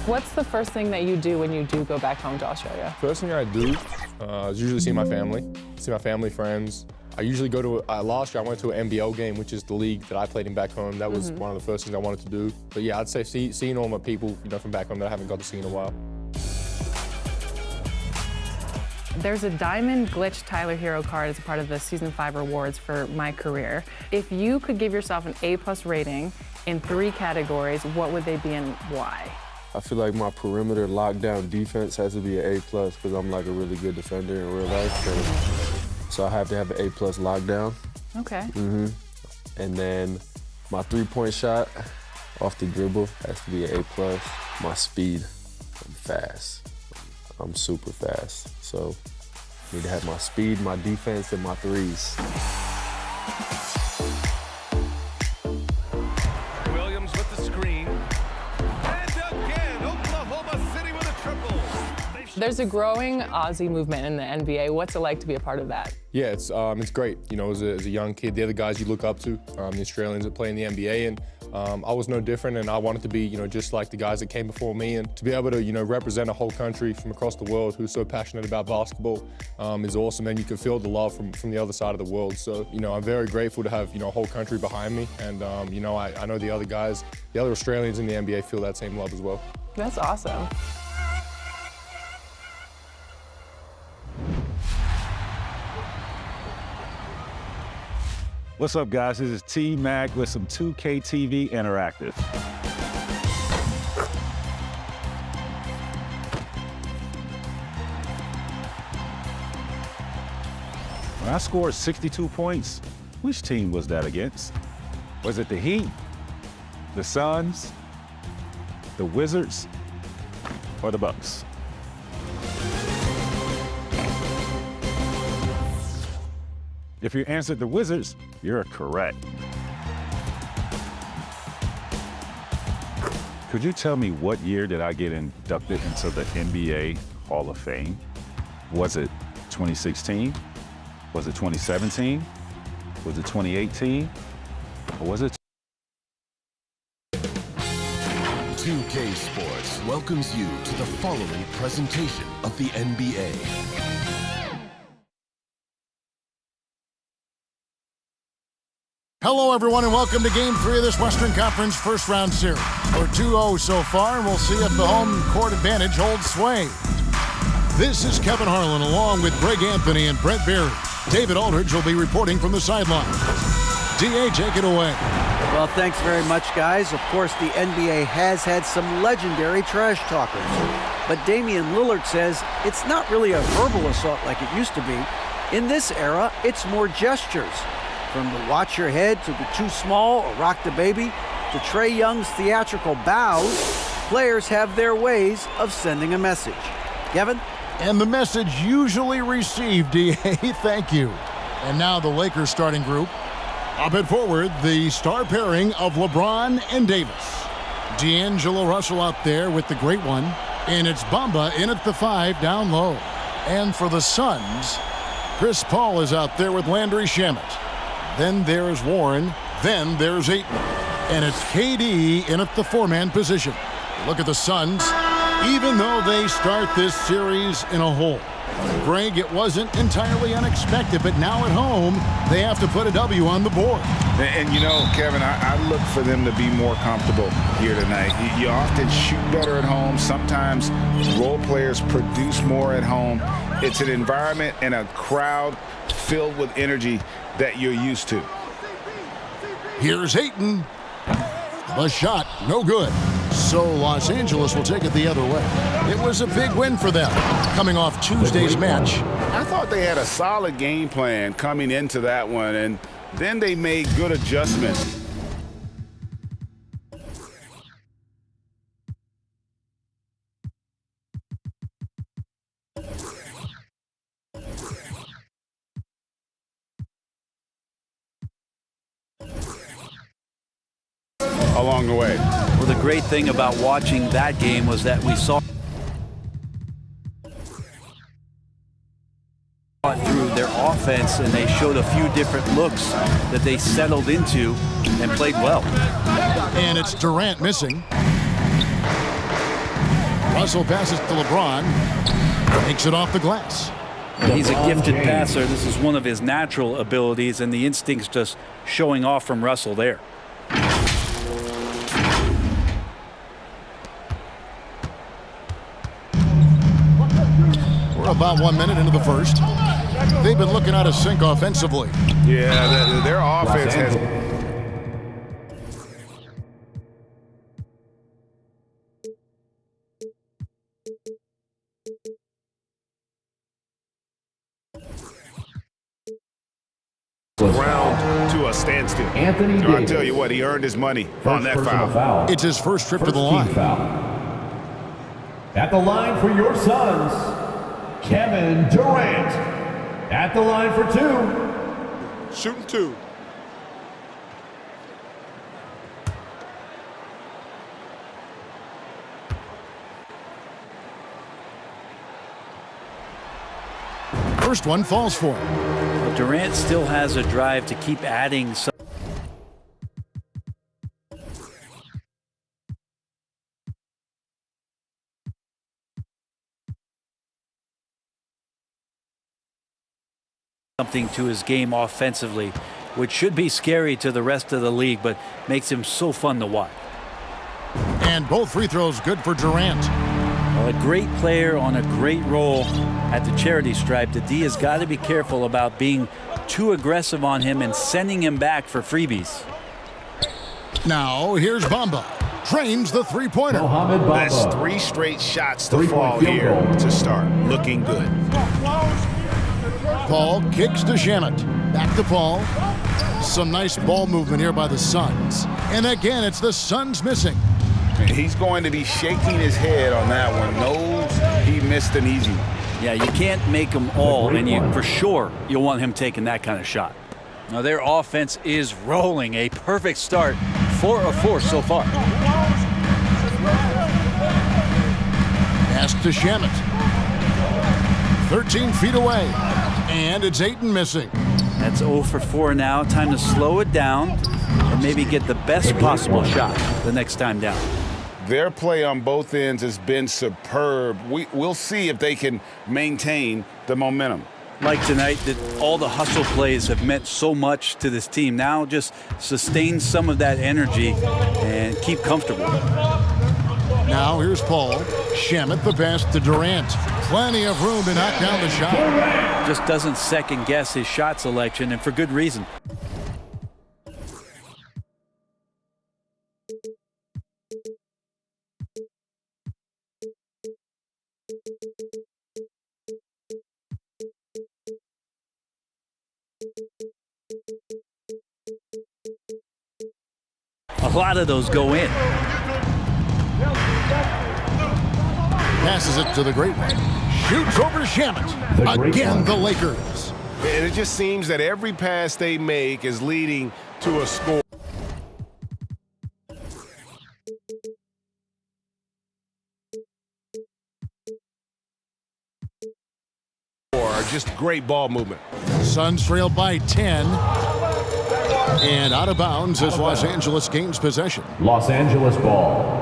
What's the first thing that you do when you do go back home to Australia? First thing I do is usually see my family, friends. I usually go to, last year I went to an NBL game, which is the league that I played in back home. That was one of the first things I wanted to do. But yeah, I'd say seeing all my people, from back home that I haven't got to see in a while. There's a Diamond Glitch Tyler Hero card as a part of the Season 5 rewards for MyCAREER. If you could give yourself an A+ rating in 3 categories, what would they be and why? I feel like my perimeter lockdown defense has to be an A+ because I'm like a really good defender in real life. So I have to have an A+ lockdown. Okay. And then my 3-point shot off the dribble has to be an A+. My speed, I'm fast. I'm super fast. So I need to have my speed, my defense, and my threes. Williams with the screen. And again, Oklahoma City with a triple. There's a growing Aussie movement in the NBA. What's it like to be a part of that? Yeah, it's great. As a young kid, they're the guys you look up to, the Australians that play in the NBA, and I was no different, and I wanted to be, just like the guys that came before me, and to be able to, represent a whole country from across the world who's so passionate about basketball is awesome, and you can feel the love from the other side of the world. So, I'm very grateful to have, a whole country behind me, and, I know the other guys, the other Australians in the NBA feel that same love as well. That's awesome. What's up, guys? This is T-Mac with some 2K23 Interactive. When I scored 62 points, which team was that against? Was it the Heat, the Suns, the Wizards, or the Bucks? If you answered the Wizards, you're correct. Could you tell me what year did I get inducted into the NBA Hall of Fame? Was it 2016? Was it 2017? Was it 2018? Or was it 2K Sports welcomes you to the following presentation of the NBA. Hello, everyone, and welcome to Game 3 of this Western Conference first-round series. We're 2-0 so far, and we'll see if the home court advantage holds sway. This is Kevin Harlan, along with Greg Anthony and Brett Berry. David Aldridge will be reporting from the sideline. D.A., take it away. Well, thanks very much, guys. Of course, the NBA has had some legendary trash talkers. But Damian Lillard says it's not really a verbal assault like it used to be. In this era, it's more gestures. From the watch your head to the too small or rock the baby to Trae Young's theatrical bows, players have their ways of sending a message. Kevin? And the message usually received, D.A. Thank you. And now the Lakers starting group. Up and forward, the star pairing of LeBron and Davis. D'Angelo Russell out there with the great one. And it's Bamba in at the 5 down low. And for the Suns, Chris Paul is out there with Landry Shamet. Then there's Warren. Then there's Ayton. And it's KD in at the 4-man position. Look at the Suns. Even though they start this series in a hole, Greg, it wasn't entirely unexpected, but now at home, they have to put a W on the board. And Kevin, I look for them to be more comfortable here tonight. You often shoot better at home. Sometimes role players produce more at home. It's an environment and a crowd filled with energy that you're used to. Here's Ayton. The shot, no good. So Los Angeles will take it the other way. It was a big win for them, coming off Tuesday's match. I thought they had a solid game plan coming into that one, and then they made good adjustments. Along the way. Well, the great thing about watching that game was that we saw through their offense, and they showed a few different looks that they settled into and played well. And it's Durant missing. Russell passes to LeBron. Takes it off the glass. He's a gifted passer. This is one of his natural abilities, and the instinct's just showing off from Russell there. We're about 1 minute into the first. They've been looking out of sync offensively. Yeah, their offense has. Ground to a standstill. I'll tell you what, he earned his money on that foul. It's his first trip to the line. At the line for your Suns, Kevin Durant. At the line for 2. Shooting 2. First one falls for him. Well, Durant still has a drive to keep adding some. Something to his game offensively, which should be scary to the rest of the league, but makes him so fun to watch. And both free throws good for Durant. Well, a great player on a great role at the charity stripe. The D has got to be careful about being too aggressive on him and sending him back for freebies. Now here's Bamba. Drains the three-pointer. That's 3 straight shots to fall here to start. Looking good. Paul kicks to Shamet. Back to Paul. Some nice ball movement here by the Suns. And again, it's the Suns missing. He's going to be shaking his head on that one. Knows he missed an easy one. Yeah, you can't make them all, and for sure you'll want him taking that kind of shot. Now their offense is rolling. A perfect start. 4 of 4 so far. Pass to Shamet. 13 feet away. And it's Ayton missing. That's 0 for 4 now. Time to slow it down and maybe get the best possible shot the next time down. Their play on both ends has been superb. We'll see if they can maintain the momentum. Like tonight, that all the hustle plays have meant so much to this team. Now just sustain some of that energy and keep comfortable. Now here's Paul. Shamet the pass to Durant. Plenty of room to knock down the shot. Just doesn't second guess his shot selection, and for good reason. A lot of those go in. Passes it to the great one. Shoots over to Shamet. Again, the Lakers. And it just seems that every pass they make is leading to a score. Just great ball movement. Suns trail by 10. And out of bounds as Los Angeles gains possession. Los Angeles ball.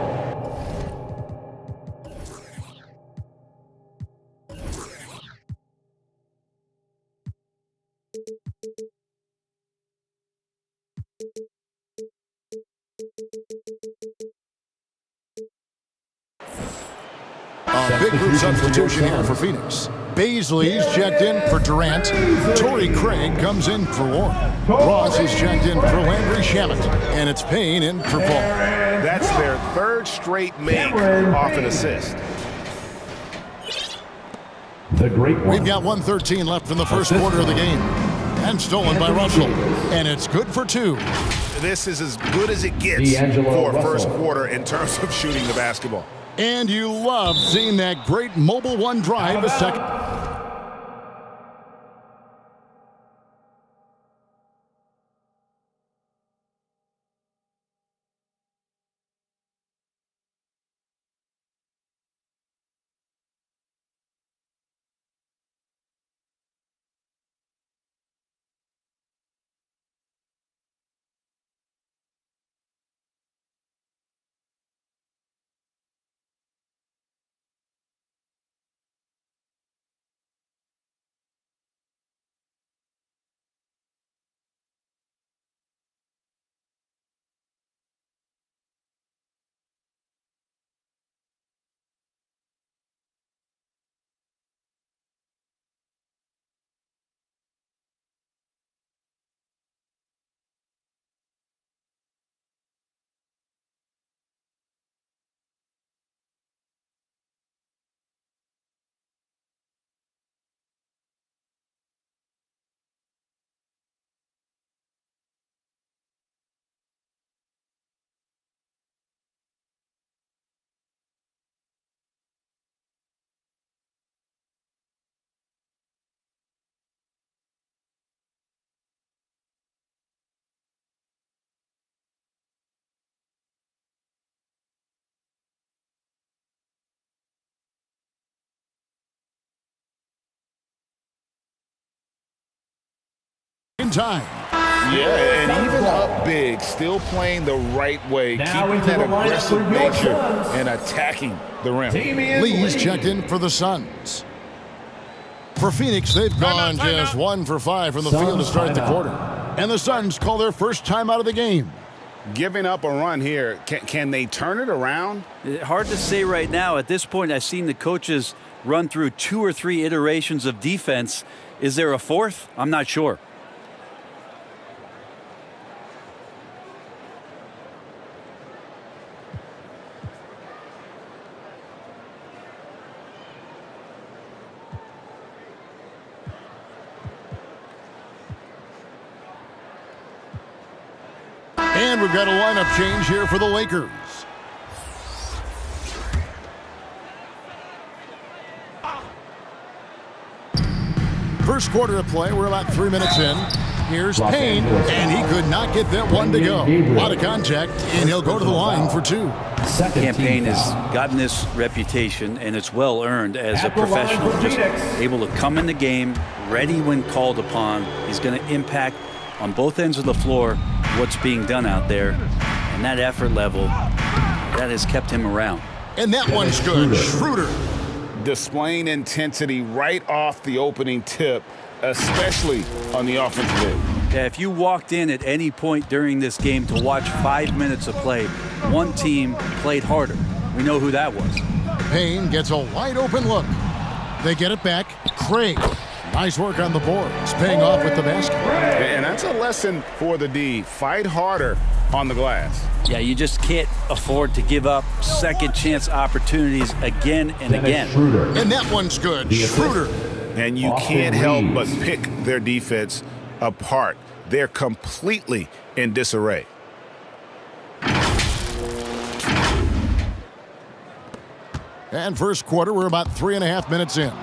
A big group substitution here for Phoenix. Baisley's checked in for Durant. Torrey Craig comes in for Warren. Ross is checked in for Landry Shamet. And it's Payne in for Paul. That's their 3rd straight make off an assist. We've got 1:13 left in the first quarter of the game. And stolen by Russell. And it's good for 2. This is as good as it gets for first quarter in terms of shooting the basketball. And you love seeing that great mobile one drive a second. time. Yeah, and even up big, still playing the right way, Now keeping into that the lineup aggressive for your nature Suns. and attacking the rim. Lee's checked in for the Suns. For Phoenix, they've gone just 1 for 5 from the field to start the quarter. And the Suns call their first time out of the game. Giving up a run here, can they turn it around? Hard to say right now. At this point, I've seen the coaches run through 2 or 3 iterations of defense. Is there a fourth? I'm not sure. And we've got a lineup change here for the Lakers. First quarter of play, we're about 3 minutes in. Here's Payne, and he could not get that one to go. A lot of contact, and he'll go to the line for 2. Campaign has gotten this reputation, and it's well earned as a professional. Just able to come in the game, ready when called upon. He's going to impact on both ends of the floor what's being done out there, and that effort level, that has kept him around. And that one's good. Schroeder. Displaying intensity right off the opening tip, especially on the offensive end. Yeah, if you walked in at any point during this game to watch 5 minutes of play, one team played harder. We know who that was. Payne gets a wide open look. They get it back. Craig. Nice work on the boards, paying off with the basket. And that's a lesson for the D. Fight harder on the glass. Yeah, you just can't afford to give up second chance opportunities again and again. And that one's good. Schroeder. And you can't help but pick their defense apart. They're completely in disarray. And first quarter, we're about 3.5 minutes in.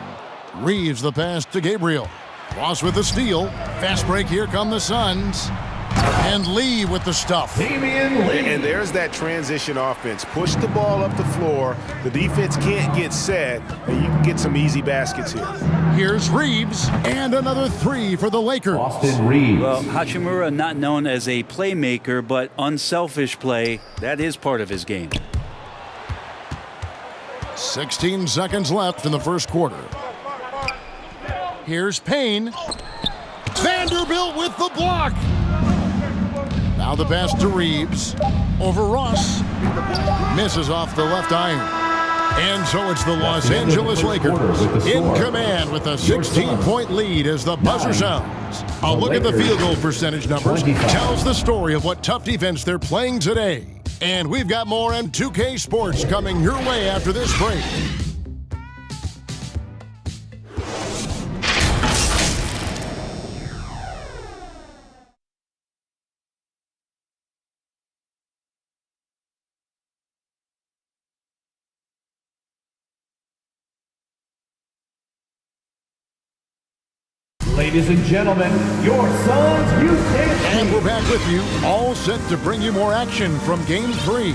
Reeves the pass to Gabriel. Ross with the steal. Fast break, here come the Suns. And Lee with the stuff. And there's that transition offense. Push the ball up the floor. The defense can't get set, and you can get some easy baskets here. Here's Reeves, and another 3 for the Lakers. Austin Reeves. Well, Hachimura not known as a playmaker, but unselfish play, that is part of his game. 16 seconds left in the first quarter. Here's Payne. Vanderbilt with the block. Now the pass to Reeves. Over Ross. Misses off the left iron. And so it's the Los Angeles Lakers in command with a 16-point lead as the buzzer sounds. A look at the field goal percentage numbers tells the story of what tough defense they're playing today. And we've got more M2K Sports coming your way after this break. Ladies and gentlemen, your Suns UK. And we're back with you, all set to bring you more action from Game 3.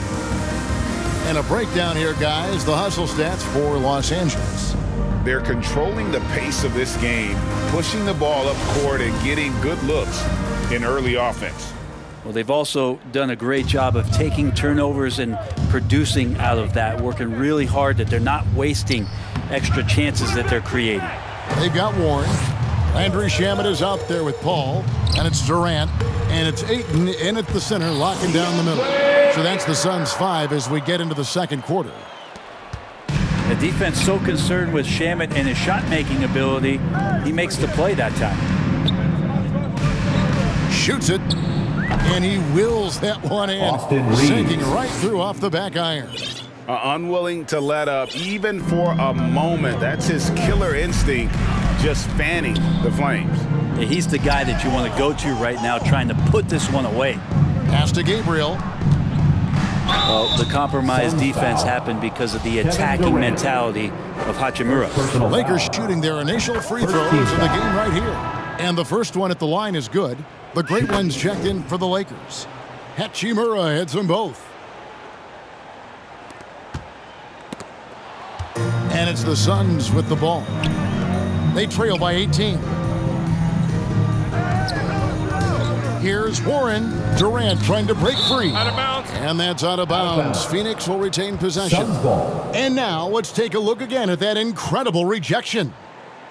And a breakdown here, guys, the hustle stats for Los Angeles. They're controlling the pace of this game, pushing the ball up court and getting good looks in early offense. Well, they've also done a great job of taking turnovers and producing out of that, working really hard that they're not wasting extra chances that they're creating. They've got Warren. Landry Shamet is out there with Paul, and it's Durant, and it's Ayton in at the center, locking down the middle. So that's the Suns' 5 as we get into the second quarter. The defense so concerned with Shamet and his shot-making ability, he makes the play that time. Shoots it, and he wills that one in, sinking right through off the back iron. Unwilling to let up even for a moment. That's his killer instinct, just fanning the flames. Yeah, he's the guy that you want to go to right now, trying to put this one away. Pass to Gabriel. Well, the compromised defense happened because of the attacking mentality of Hachimura. Lakers shooting their initial free throws in the game right here. And the first one at the line is good. The great one's checked in for the Lakers. Hachimura hits them both. And it's the Suns with the ball. They trail by 18. Here's Warren. Durant trying to break free. Out of bounds. And that's out of bounds. Phoenix will retain possession. Suns ball. And now let's take a look again at that incredible rejection.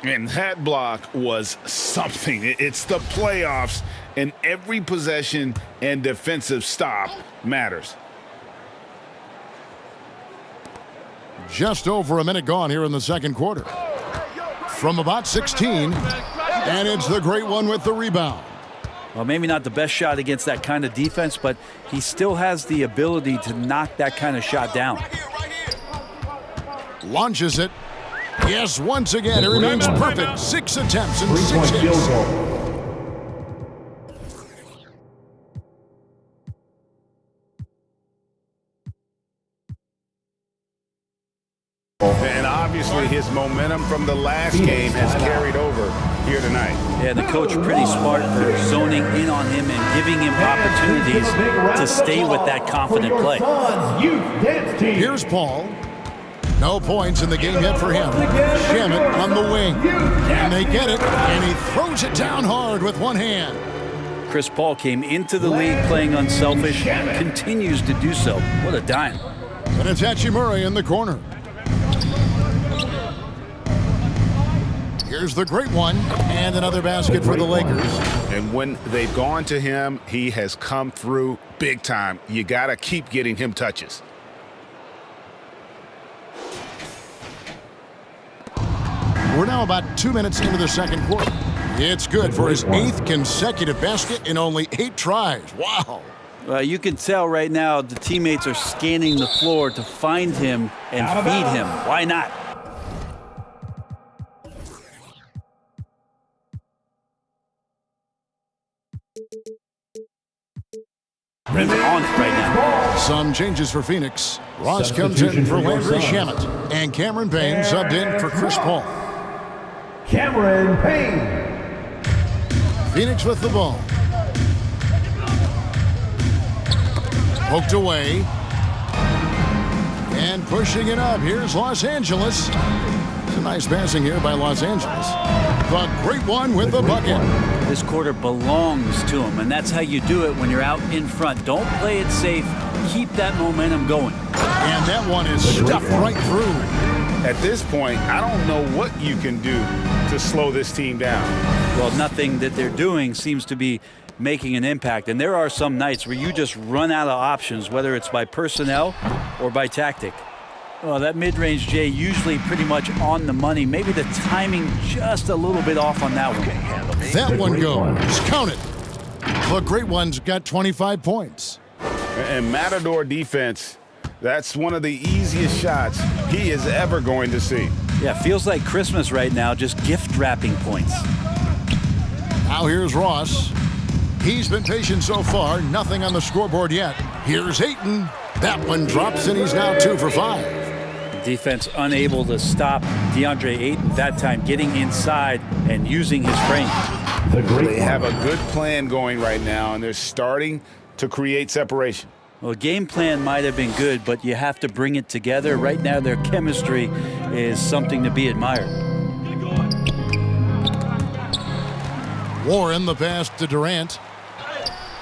And that block was something. It's the playoffs, and every possession and defensive stop matters. Just over a minute gone here in the second quarter. From about 16, and it's the great one with the rebound. Well, maybe not the best shot against that kind of defense, but he still has the ability to knock that kind of shot down. Launches it. Yes, once again, it remains perfect. 6 attempts and 6 Three-point field hits. goal. And obviously his momentum from the last game has carried over here tonight. Yeah, the coach pretty smart for zoning in on him and giving him opportunities to stay with that confident play. Here's Paul. No points in the game yet for him. Shamet on the wing. And they get it, and he throws it down hard with one hand. Chris Paul came into the league playing unselfish, continues to do so. What a dime. And it's Hachimura in the corner. Here's the great one, and another basket for the Lakers. And when they've gone to him, he has come through big time. You got to keep getting him touches. We're now about 2 minutes into the second quarter. It's good for his 8th consecutive basket in only 8 tries. Wow. You can tell right now the teammates are scanning the floor to find him and feed him. Why not? He's on it right now. Some changes for Phoenix. Ross comes in for Landry Shamet, and Cameron Payne subbed in for Chris Paul. Cameron Payne. Phoenix with the ball. Poked away. And pushing it up. Here's Los Angeles. It's a nice passing here by Los Angeles. The great one with the bucket. This quarter belongs to him, and that's how you do it when you're out in front. Don't play it safe. Keep that momentum going. And that one is stuffed right through. At this point, I don't know what you can do to slow this team down. Well, nothing that they're doing seems to be making an impact. And there are some nights where you just run out of options, whether it's by personnel or by tactic. Well, that mid-range J usually pretty much on the money. Maybe the timing just a little bit off on that one. That one goes. Count it. The great one's got 25 points. And Matador defense, that's one of the easiest shots he is ever going to see. Yeah, feels like Christmas right now, just gift wrapping points. Now here's Ross. He's been patient so far, nothing on the scoreboard yet. Here's Ayton. That one drops, and he's now 2 for 5. Defense unable to stop DeAndre Ayton that time, getting inside and using his frame. They have a good plan going right now, and they're starting to create separation. Well, game plan might have been good, but you have to bring it together. Right now, their chemistry is something to be admired. Warren the pass to Durant.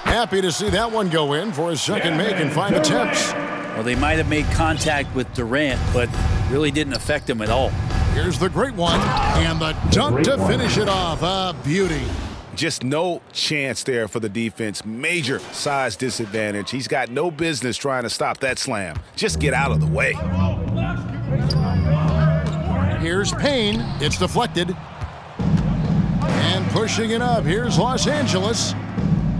Happy to see that one go in for his second make in 5 attempts. Well, they might have made contact with Durant, but really didn't affect him at all. Here's the great one, and the dunk to finish it off. A beauty. Just no chance there for the defense. Major size disadvantage. He's got no business trying to stop that slam. Just get out of the way. Here's Payne. It's deflected. And pushing it up. Here's Los Angeles.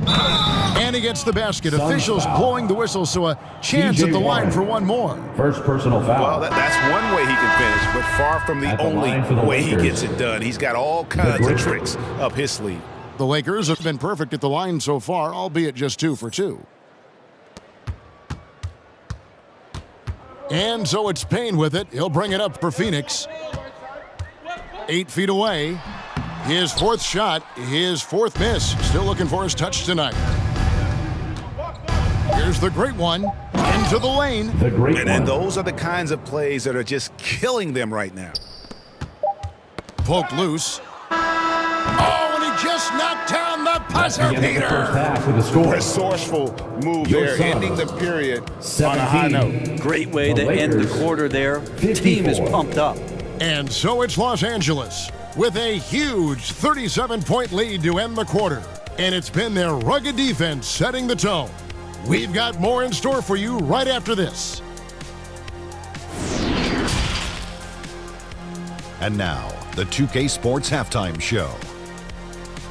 And he gets the basket. Officials blowing the whistle, so a chance at the line for one more. First personal foul. Well, that's one way he can finish, but far from the only way he gets it done. He's got all kinds of tricks up his sleeve. The Lakers have been perfect at the line so far, albeit just 2 for 2. And so it's Payne with it. He'll bring it up for Phoenix. 8 feet away. His 4th shot, his 4th miss. Still looking for his touch tonight. Here's the great one. Into the lane. And those are the kinds of plays that are just killing them right now. Poked loose. Oh, and he just knocked down the buzzer At the end of the first beater. half with a score. Resourceful move Your there, Suns, ending the period on a high 17. note. Great way to end the quarter there. The team is pumped up. And so it's Los Angeles with a huge 37-point lead to end the quarter. And it's been their rugged defense setting the tone. We've got more in store for you right after this. And now, the 2K Sports Halftime Show.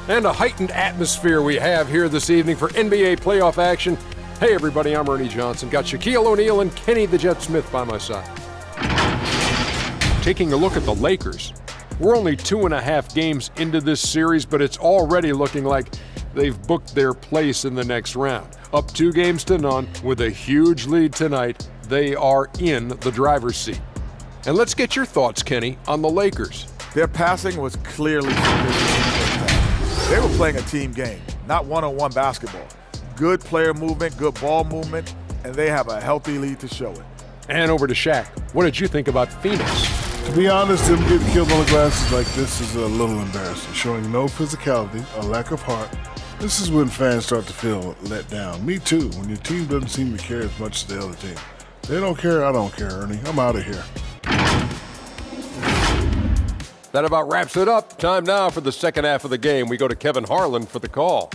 And a heightened atmosphere we have here this evening for NBA playoff action. Hey everybody, I'm Ernie Johnson. Got Shaquille O'Neal and Kenny the Jet Smith by my side. Taking a look at the Lakers. We're only 2.5 games into this series, but it's already looking like they've booked their place in the next round. Up 2-0 with a huge lead tonight. They are in the driver's seat. And let's get your thoughts, Kenny, on the Lakers. Their passing was clearly superior. They were playing a team game, not one-on-one basketball. Good player movement, good ball movement, and they have a healthy lead to show it. And over to Shaq. What did you think about Phoenix? To be honest, them getting killed on the glasses like this is a little embarrassing, showing no physicality, a lack of heart. This is when fans start to feel let down. Me too, when your team doesn't seem to care as much as the other team. They don't care, I don't care, Ernie. I'm out of here. That about wraps it up. Time now for the second half of the game. We go to Kevin Harlan for the call.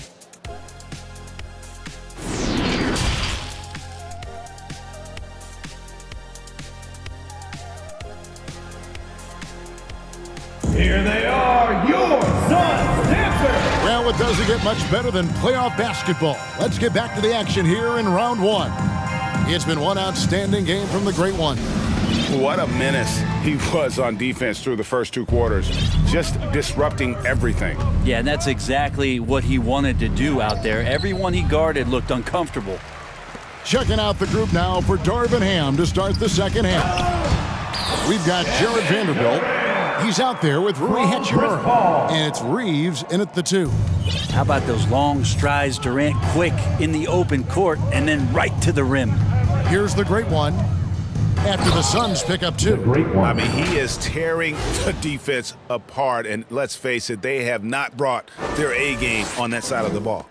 Here they are, your Suns dancers. Well, it doesn't get much better than playoff basketball. Let's get back to the action here in round one. It's been one outstanding game from the Great One. What a menace he was on defense through the first 2 quarters, just disrupting everything. Yeah, and that's exactly what he wanted to do out there. Everyone he guarded looked uncomfortable. Checking out the group now for Darvin Ham to start the second half. We've got Jared Vanderbilt. He's out there with Rui Hachimura. And it's Reeves in at the 2. How about those long strides, Durant quick in the open court and then right to the rim. Here's the Great One. After the Suns pick up 2. I mean, he is tearing the defense apart, and let's face it, they have not brought their A game on that side of the ball.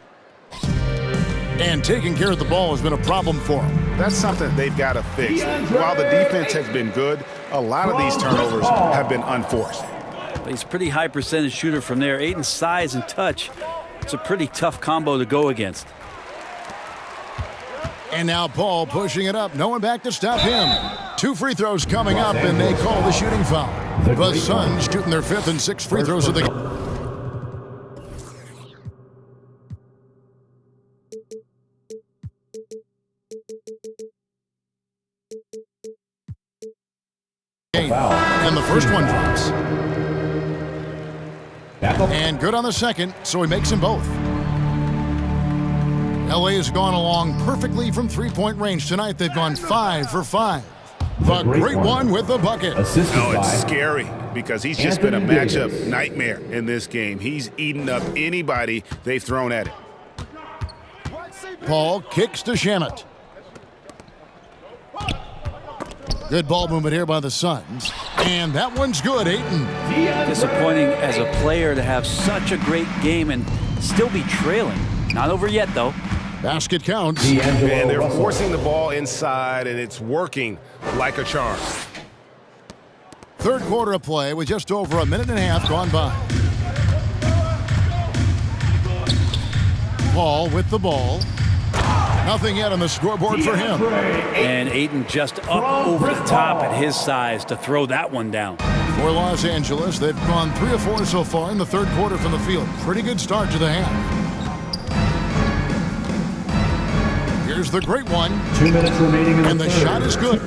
And taking care of the ball has been a problem for him. That's something they've got to fix. While the defense has been good, a lot of these turnovers have been unforced. But he's a pretty high percentage shooter from there. Ayton's size and touch, it's a pretty tough combo to go against. And now Paul pushing it up. No one back to stop him. 2 free throws coming up, and they call the shooting foul. The Suns shooting their 5th and 6th free throws of the game. And the first one drops. And good on the second, so he makes them both. LA has gone along perfectly from 3-point range tonight. They've gone 5 for 5. The Great One with the bucket. Oh, it's scary because he's just been a matchup nightmare in this game. He's eaten up anybody they've thrown at him. Paul kicks to Shamet. Good ball movement here by the Suns. And that one's good, Ayton. Disappointing as a player to have such a great game and still be trailing. Not over yet, though. Basket counts. And they're forcing the ball inside, and it's working like a charm. Third quarter of play with just over a minute and a half gone by. Paul with the ball. Nothing yet on the scoreboard for him. And Ayton just up over the top at his size to throw that one down. For Los Angeles, they've gone 3 of 4 so far in the third quarter from the field. Pretty good start to the half. Here's the Great One. 2 minutes remaining in the and the third. shot is good.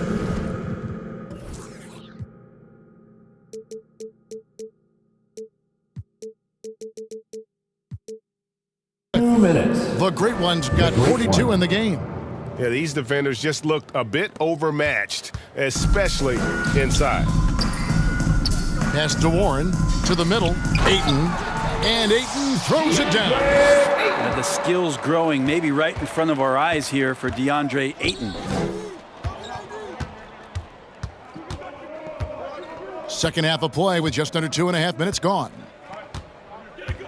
The Great One's got 42 in the game. Yeah, these defenders just looked a bit overmatched, especially inside. Pass to Warren, to the middle, Ayton, and Ayton throws it down. The skills growing maybe right in front of our eyes here for DeAndre Ayton. Second half of play with just under 2.5 minutes gone.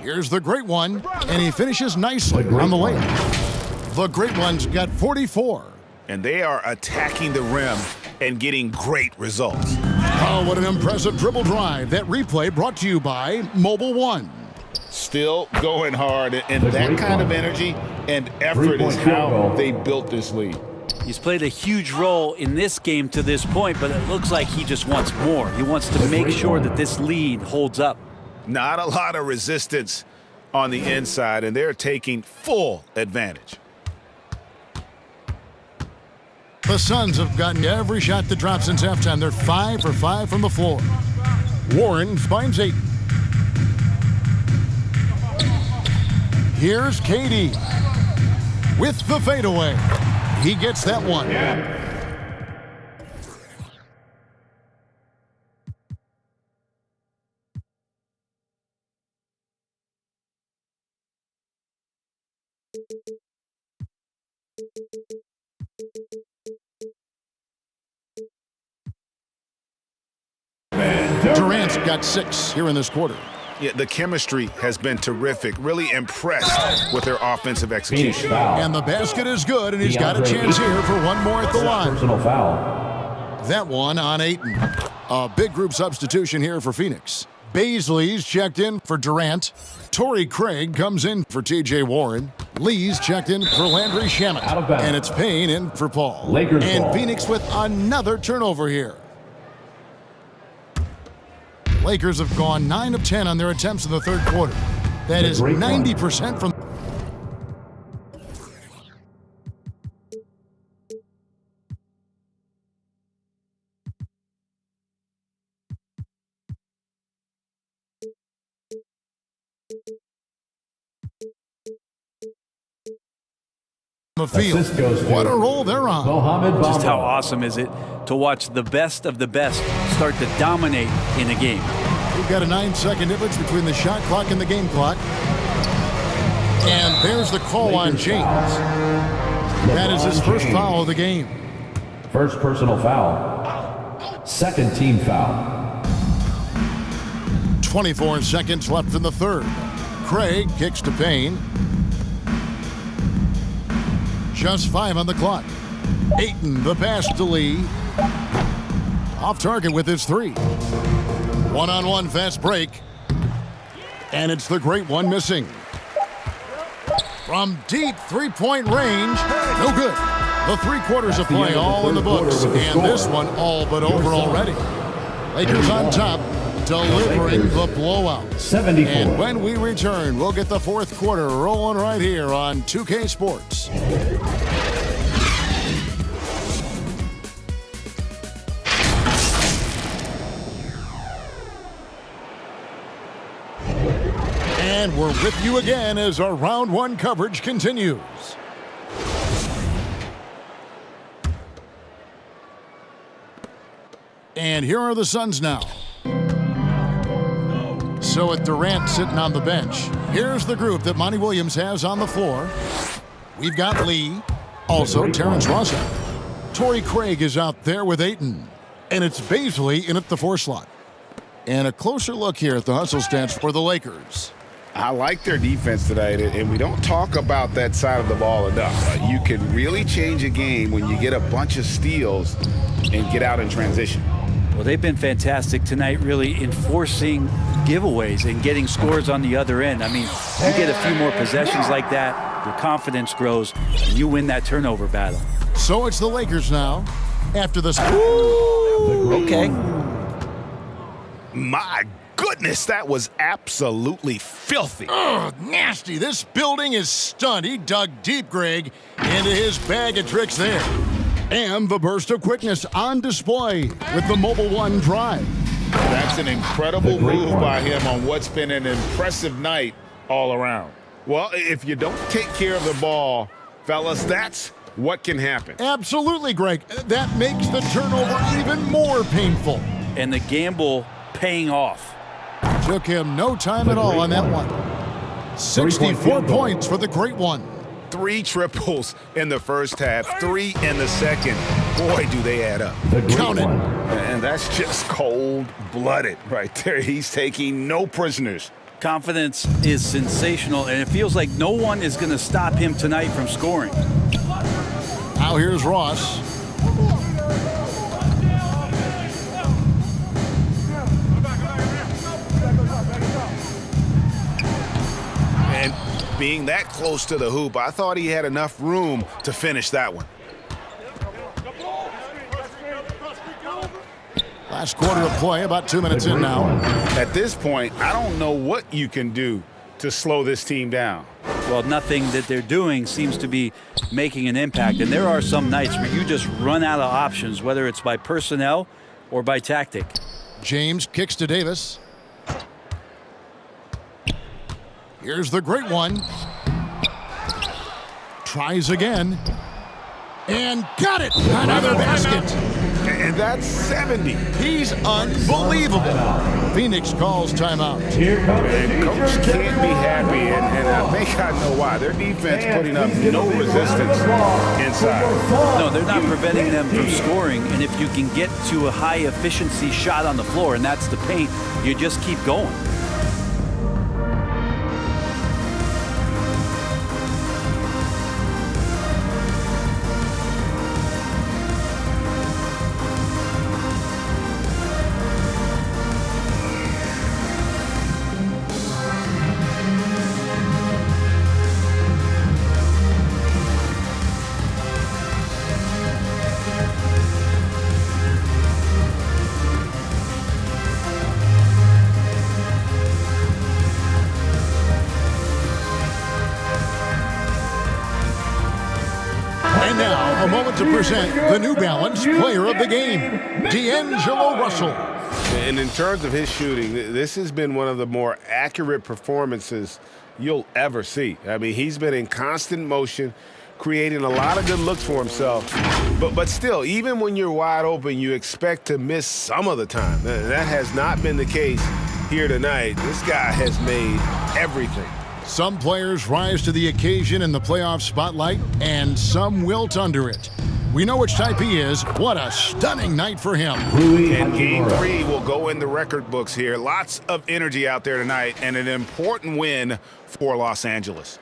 Here's the great one, and he finishes nicely on the layup. The great one's got 44. And they are attacking the rim and getting great results. Oh, what an impressive dribble drive. That replay brought to you by Mobile One. Still going hard, and that kind of energy and effort is how they built this lead. He's played a huge role in this game to this point, but it looks like he just wants more. He wants to make sure that this lead holds up. Not a lot of resistance on the inside, and they're taking full advantage. The Suns have gotten every shot that dropped since halftime. They're 5 for 5 from the floor. Warren finds Ayton. Here's KD with the fadeaway. He gets that one. Durant's got 6 here in this quarter. Yeah, the chemistry has been terrific. Really impressed with their offensive execution. And the basket is good, and he's got a chance here for one more at the line. Personal foul. That one on Ayton. A big group substitution here for Phoenix. Baisley's checked in for Durant. Torrey Craig comes in for T.J. Warren. Lee's checked in for Landry Shamet. And it's Payne in for Paul. Lakers and ball. Phoenix with another turnover here. Lakers have gone 9 of 10 on their attempts in the third quarter. That is 90% from the field. What a roll they're on. Just how awesome is it to watch the best of the best start to dominate in a game. We've got a 9-second difference between the shot clock and the game clock. And there's the call on James. That is his first foul of the game. First personal foul. Second team foul. 24 seconds left in the third. Craig kicks to Payne. Just 5 on the clock. Ayton, the pass to Lee. Off target with his 3. One-on-one fast break. And it's the great one missing. From deep three-point range, no good. The 3 quarters of play all in the books. And this one all but over already. Lakers on top, delivering the blowout. 74. And when we return, we'll get the fourth quarter rolling right here on 2K Sports. And we're with you again as our round 1 coverage continues. And here are the Suns now. So with Durant sitting on the bench, here's the group that Monty Williams has on the floor. We've got Lee, also Terrence Ross. Torrey Craig is out there with Ayton. And it's Baisley in at the 4 slot. And a closer look here at the hustle stats for the Lakers. I like their defense tonight, and we don't talk about that side of the ball enough. You can really change a game when you get a bunch of steals and get out in transition. Well, they've been fantastic tonight, really enforcing giveaways and getting scores on the other end. I mean, you get a few more possessions like that, your confidence grows, and you win that turnover battle. So it's the Lakers now after this. Okay. My goodness, that was absolutely filthy. Ugh, nasty. This building is stunned. He dug deep, Greg, into his bag of tricks there. And the burst of quickness on display with the Mobile One drive. That's an incredible move by him on what's been an impressive night all around. Well, if you don't take care of the ball, fellas, that's what can happen. Absolutely, Greg. That makes the turnover even more painful. And the gamble paying off. Took him no time at all on that one. 64 points for the great one. 3 triples in the first half, 3 in the second. Boy, do they add up. Count it. And that's just cold-blooded right there. He's taking no prisoners Confidence is sensational, and it feels like no one is going to stop him tonight from scoring. Now here's Ross. And being that close to the hoop, I thought he had enough room to finish that one. Last quarter of play, about 2 minutes in now. At this point, I don't know what you can do to slow this team down. Well, nothing that they're doing seems to be making an impact. And there are some nights where you just run out of options, whether it's by personnel or by tactic. James kicks to Davis. Here's the great one. Tries again. And got it! Another basket! And that's 70. He's unbelievable. Phoenix calls timeout. And coach can't be happy, and I think I know why. Their defense putting up no resistance inside. No, they're not preventing them from scoring, and if you can get to a high-efficiency shot on the floor, and that's the paint, you just keep going. And now, a moment to present the New Balance Player of the Game, D'Angelo Russell. And in terms of his shooting, this has been one of the more accurate performances you'll ever see. I mean, he's been in constant motion, creating a lot of good looks for himself. But still, even when you're wide open, you expect to miss some of the time. That has not been the case here tonight. This guy has made everything. Some players rise to the occasion in the playoff spotlight, and some wilt under it. We know which type he is. What a stunning night for him. And Game 3 will go in the record books here. Lots of energy out there tonight, and an important win for Los Angeles.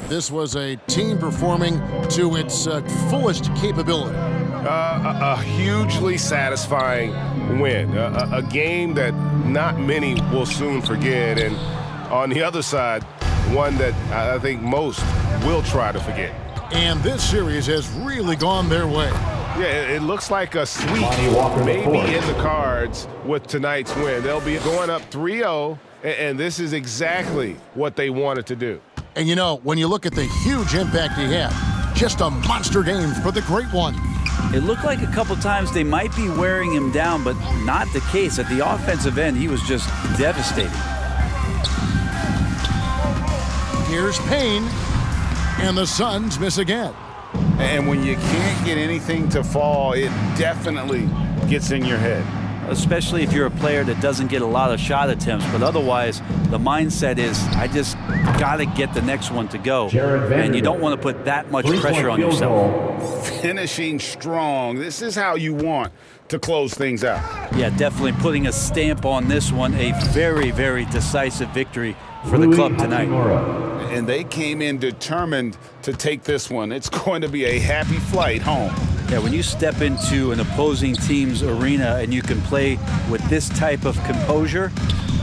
This was a team performing to its fullest capability. A hugely satisfying win. A game that not many will soon forget. And on the other side, one that I think most will try to forget. And this series has really gone their way. Yeah, it looks like a sweep maybe in the cards with tonight's win. They'll be going up 3-0, and this is exactly what they wanted to do. And you know, when you look at the huge impact he had, just a monster game for the great one. It looked like a couple times they might be wearing him down, but not the case. At the offensive end, he was just devastating. Here's Payne, and the Suns miss again. And when you can't get anything to fall, it definitely gets in your head. Especially if you're a player that doesn't get a lot of shot attempts, but otherwise the mindset is, I just got to get the next one to go. And you don't want to put that much pressure on yourself. Finishing strong. This is how you want to close things out. Yeah, definitely putting a stamp on this one. A very, very decisive victory for the club tonight. And they came in determined to take this one. It's going to be a happy flight home. Yeah, when you step into an opposing team's arena and you can play with this type of composure,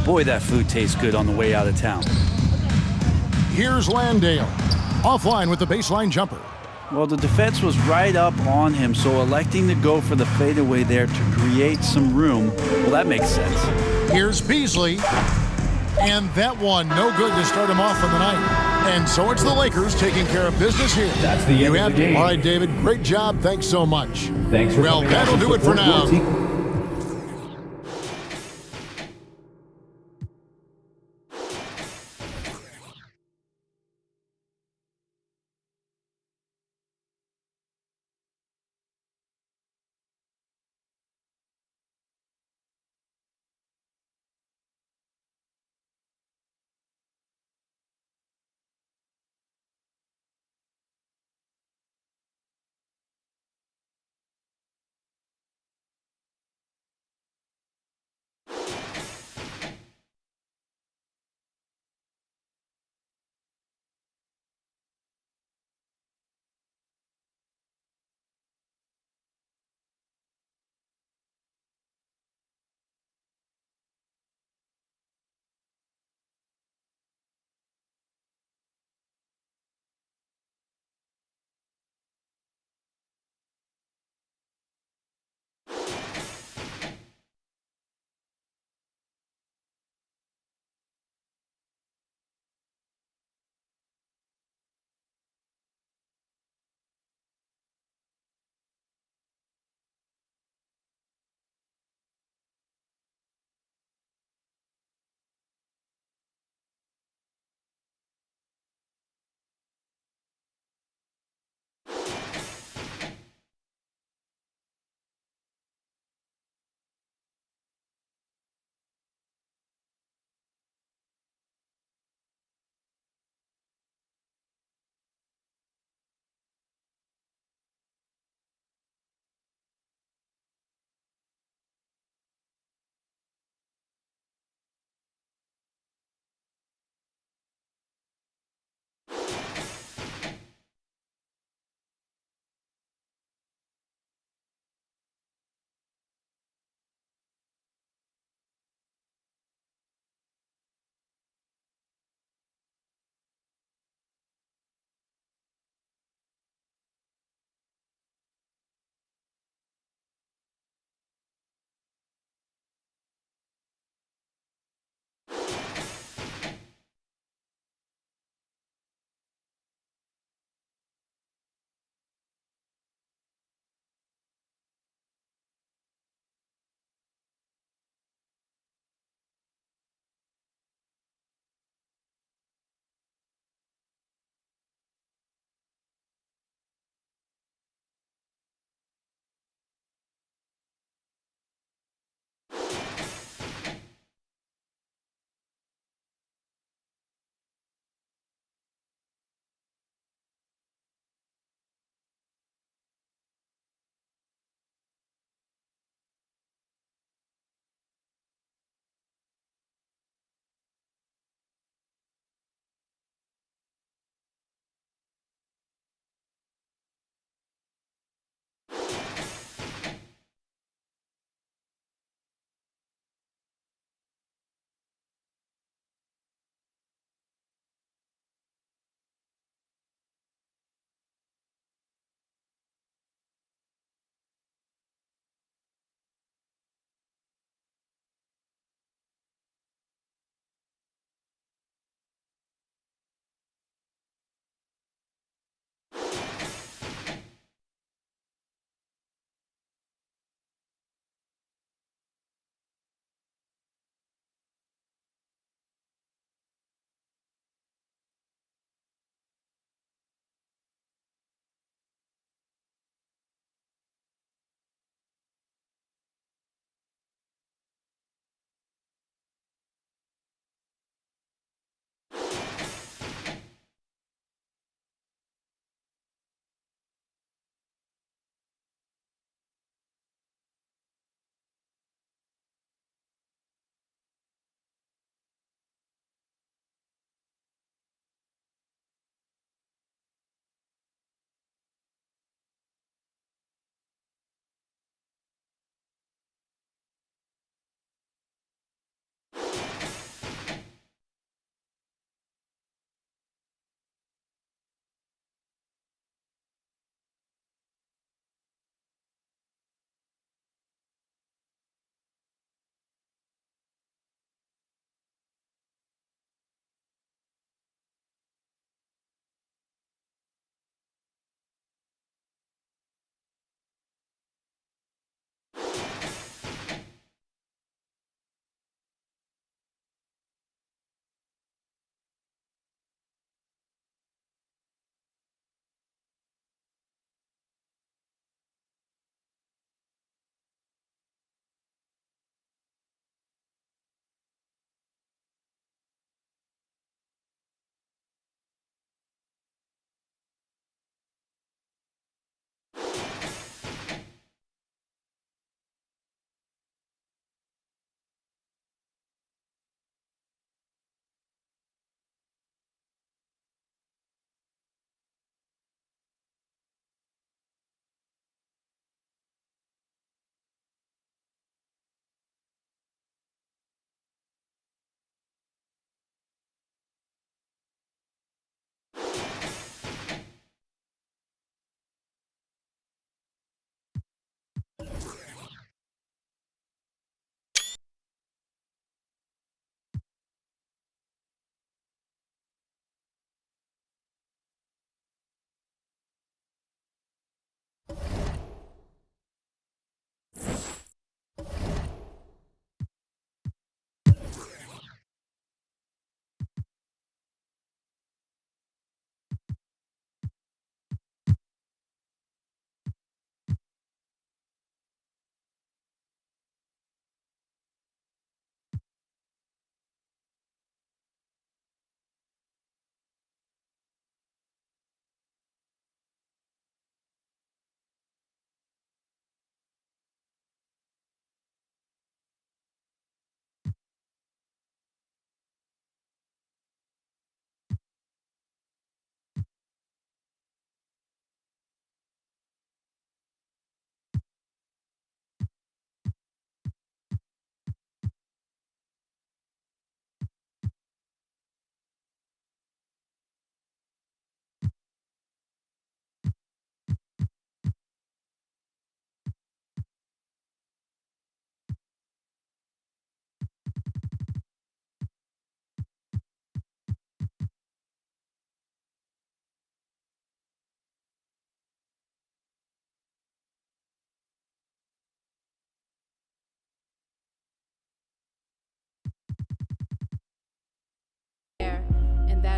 boy, that food tastes good on the way out of town. Here's Landale, offline with the baseline jumper. Well, the defense was right up on him, so electing to go for the fadeaway there to create some room, well, that makes sense. Here's Beasley, and that one no good to start him off for the night. And so it's the Lakers taking care of business here. That's the end of the game. All right, David, great job. Thanks so much. Thanks for Well, that'll do it for now.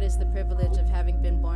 that is the privilege of having been born